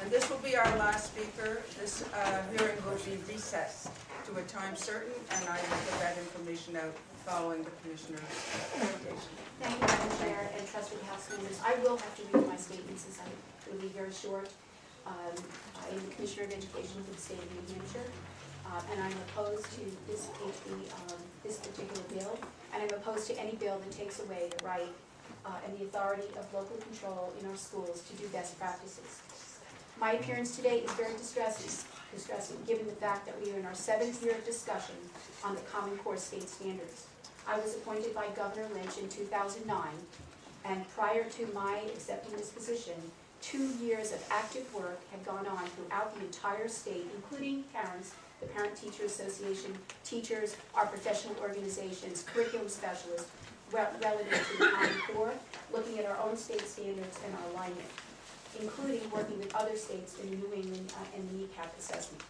And this will be our last speaker. This hearing will be recessed to a time certain, and I will get that information out following the Commissioner's presentation. Thank you, Madam Chair and trusted House members. I will have to read my statement since it will be very short. I am the Commissioner of Education for the state of New Hampshire, and I'm opposed to this particular bill, and I'm opposed to any bill that takes away the right and the authority of local control in our schools to do best practices. My appearance today is very distressing given the fact that we are in our 7th year of discussion on the Common Core state standards. I was appointed by Governor Lynch in 2009, and prior to my accepting this position, 2 years of active work had gone on throughout the entire state, including parents, the Parent-Teacher Association, teachers, our professional organizations, curriculum specialists, relative to the Common Core, looking at our own state standards and our alignment, including working with other states in the New England and the NECAP assessment.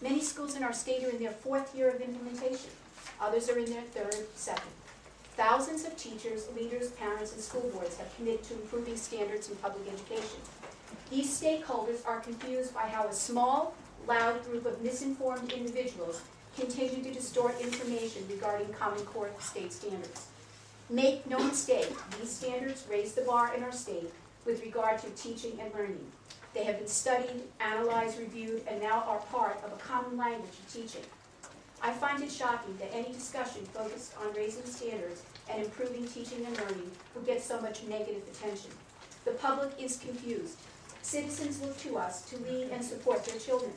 Many schools in our state are in their 4th year of implementation. Others are in their 3rd, 2nd. Thousands of teachers, leaders, parents, and school boards have committed to improving standards in public education. These stakeholders are confused by how a small, loud group of misinformed individuals continue to distort information regarding Common Core state standards. Make no mistake, these standards raise the bar in our state with regard to teaching and learning. They have been studied, analyzed, reviewed, and now are part of a common language of teaching. I find it shocking that any discussion focused on raising standards and improving teaching and learning would get so much negative attention. The public is confused. Citizens look to us to lead and support their children.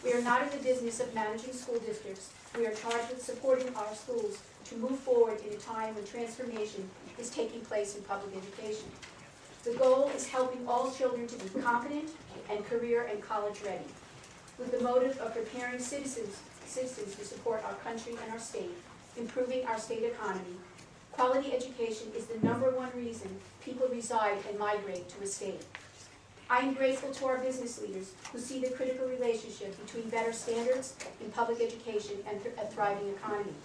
We are not in the business of managing school districts. We are charged with supporting our schools to move forward in a time when transformation is taking place in public education. The goal is helping all children to be competent and career and college ready, with the motive of preparing citizens to support our country and our state, improving our state economy. Quality education is the #1 reason people reside and migrate to a state. I am grateful to our business leaders who see the critical relationship between better standards in public education and a thriving economy.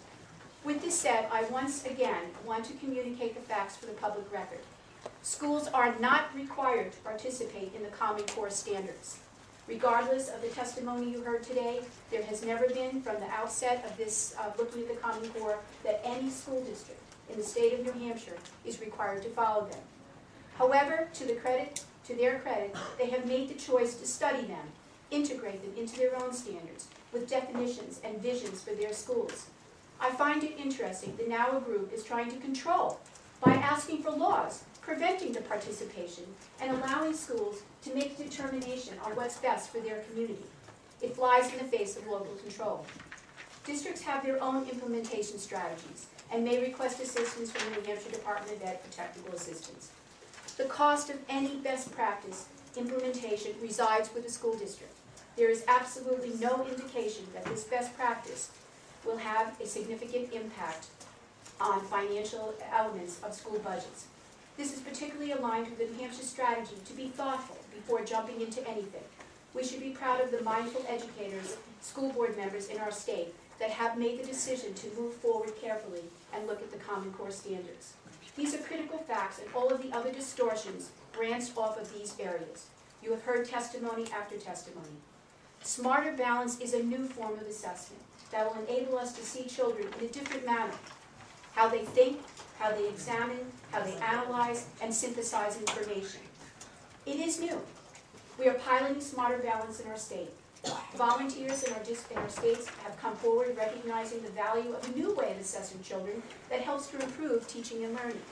With this said, I once again want to communicate the facts for the public record. Schools are not required to participate in the Common Core standards. Regardless of the testimony you heard today, there has never been, from the outset of this looking at the Common Core, that any school district in the state of New Hampshire is required to follow them. However, to their credit, they have made the choice to study them, integrate them into their own standards, with definitions and visions for their schools. I find it interesting that now a group is trying to control by asking for laws preventing the participation and allowing schools to make a determination on what's best for their community. It flies in the face of local control. Districts have their own implementation strategies and may request assistance from the New Hampshire Department of Ed for technical assistance. The cost of any best practice implementation resides with the school district. There is absolutely no indication that this best practice will have a significant impact on financial elements of school budgets. This is particularly aligned with the New Hampshire strategy to be thoughtful before jumping into anything. We should be proud of the mindful educators, school board members in our state that have made the decision to move forward carefully and look at the Common Core standards. These are critical facts, and all of the other distortions branched off of these areas. You have heard testimony after testimony. Smarter Balance is a new form of assessment that will enable us to see children in a different manner. How they think, how they examine, how they analyze, and synthesize information. It is new. We are piloting Smarter Balance in our state. Volunteers in our states have come forward recognizing the value of a new way of assessing children that helps to improve teaching and learning.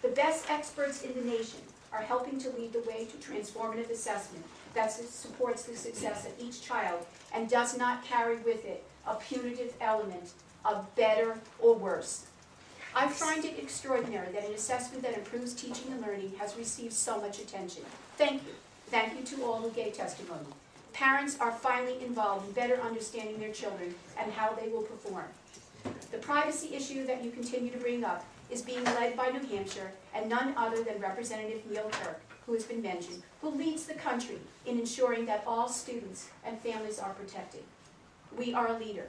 The best experts in the nation are helping to lead the way to transformative assessment that supports the success of each child and does not carry with it a punitive element of better or worse. I find it extraordinary that an assessment that improves teaching and learning has received so much attention. Thank you. Thank you to all who gave testimony. Parents are finally involved in better understanding their children and how they will perform. The privacy issue that you continue to bring up is being led by New Hampshire and none other than Representative Neil Kirk, who has been mentioned, who leads the country in ensuring that all students and families are protected. We are a leader.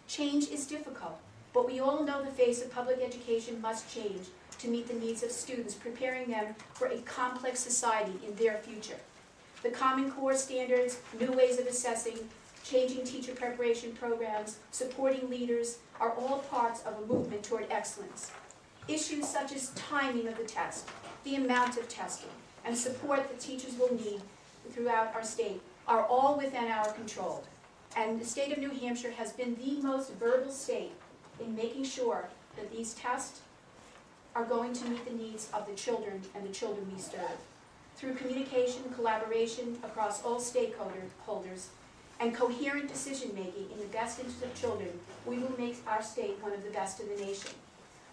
Change is difficult, but we all know the face of public education must change to meet the needs of students, preparing them for a complex society in their future. The Common Core standards, new ways of assessing, changing teacher preparation programs, supporting leaders are all parts of a movement toward excellence. Issues such as timing of the test, the amount of testing, and support that teachers will need throughout our state are all within our control. And the state of New Hampshire has been the most verbal state in making sure that these tests are going to meet the needs of the children and the children we serve. Through communication, collaboration across all stakeholders, and coherent decision-making in the best interest of children, we will make our state one of the best in the nation.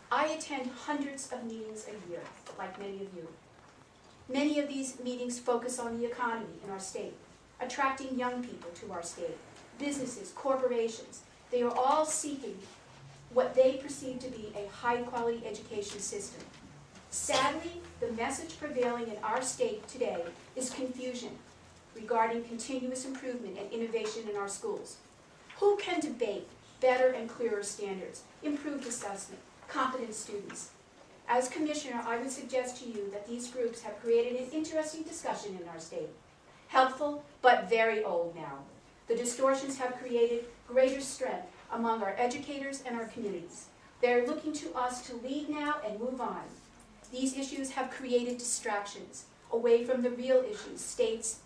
I attend hundreds of meetings a year, like many of you. Many of these meetings focus on the economy in our state, attracting young people to our state, businesses, corporations. They are all seeking what they perceive to be a high-quality education system. Sadly, the message prevailing in our state today is confusion regarding continuous improvement and innovation in our schools. Who can debate better and clearer standards, improved assessment, competent students? As Commissioner, I would suggest to you that these groups have created an interesting discussion in our state. Helpful, but very old now. The distortions have created greater strength among our educators and our communities. They're looking to us to lead now and move on. These issues have created distractions away from the real issues states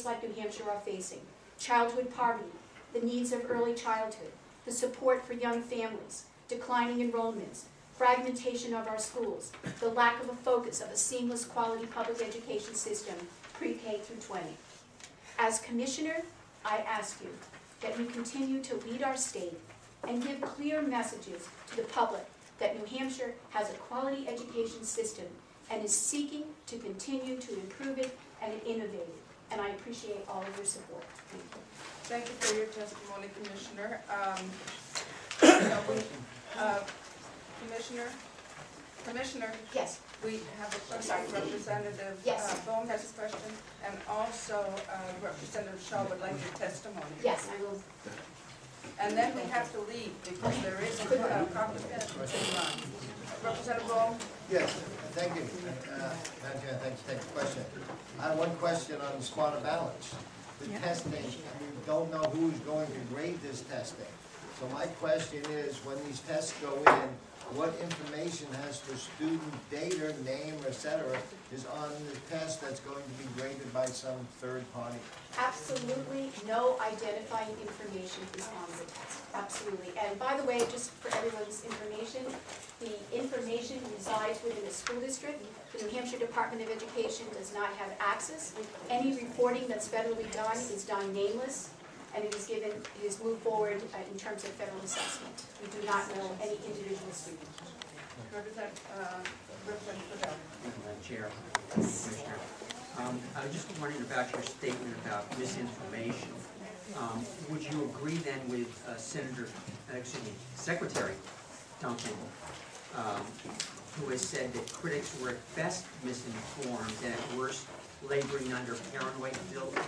like New Hampshire are facing: childhood poverty, the needs of early childhood, the support for young families, declining enrollments, fragmentation of our schools, the lack of a focus of a seamless quality public education system, pre-K through 20. As Commissioner, I ask you that you continue to lead our state and give clear messages to the public that New Hampshire has a quality education system and is seeking to continue to improve it and innovate it. And I appreciate all of your support. Thank you. Thank you for your testimony, Commissioner. Commissioner, Yes. we have a question. Representative Yes. Bohm has a question, and also Representative Shaw would like your testimony. Yes, I will. And then we have to leave because there is a conflict to run. Representative Bohm? Yes, thank you. Madam Chair, thanks for taking the question. I have one question on the spotted ballots. The testing, we don't know who's going to grade this testing. So my question is, when these tests go in, what information as to student data, name, etc., is on the test that's going to be graded by some third party? Absolutely no identifying information is on the test. Absolutely. And by the way, just for everyone's information, the information resides within the school district. The New Hampshire Department of Education does not have access. Any reporting that's federally done is done nameless, and it is moved forward in terms of federal assessment. We do not know any individual student. Representative Fidel. Madam Chair, Commissioner. I was just wondering about your statement about misinformation. Would you agree then with Secretary Duncan, who has said that critics were at best misinformed and at worst laboring under paranoid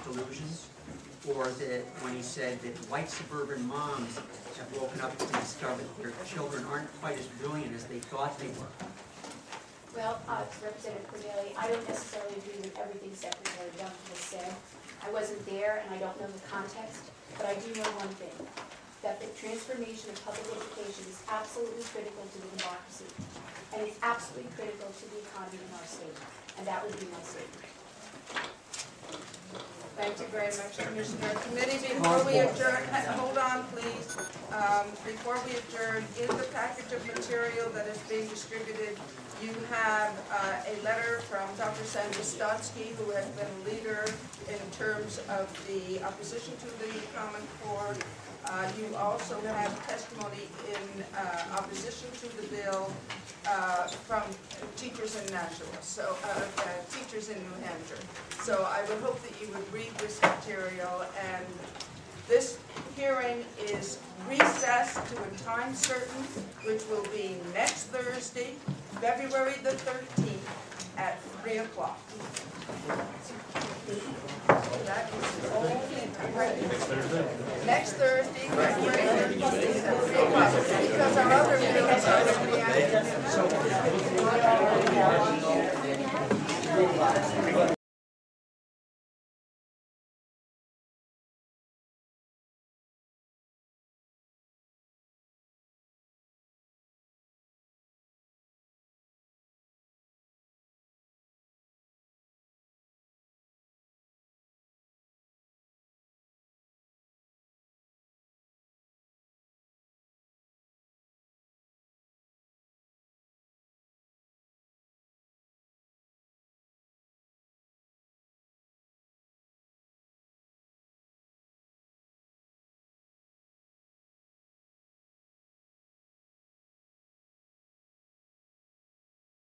delusions? Or that when he said that white suburban moms have woken up to discover that their children aren't quite as brilliant as they thought they were? Well, Representative Corneli, I don't necessarily agree with everything Secretary Duncan has said. I wasn't there and I don't know the context, but I do know one thing, that the transformation of public education is absolutely critical to the democracy, and it's absolutely critical to the economy in our state, and that would be my statement. Thank you very much, Commissioner. Committee, before we adjourn, hold on, please. Before we adjourn, in the package of material that is being distributed, you have a letter from Dr. Sandra Stotsky, who has been a leader in terms of the opposition to the Common Core. You also have testimony in opposition to the bill from teachers in Nashua, so teachers in New Hampshire. So I would hope that you would read this material, and this hearing is recessed to a time certain, which will be next Thursday, February the 13th at 3 o'clock. That is all. Next Thursday, February 13th at 3 o'clock, because our other meetings are in the afternoon.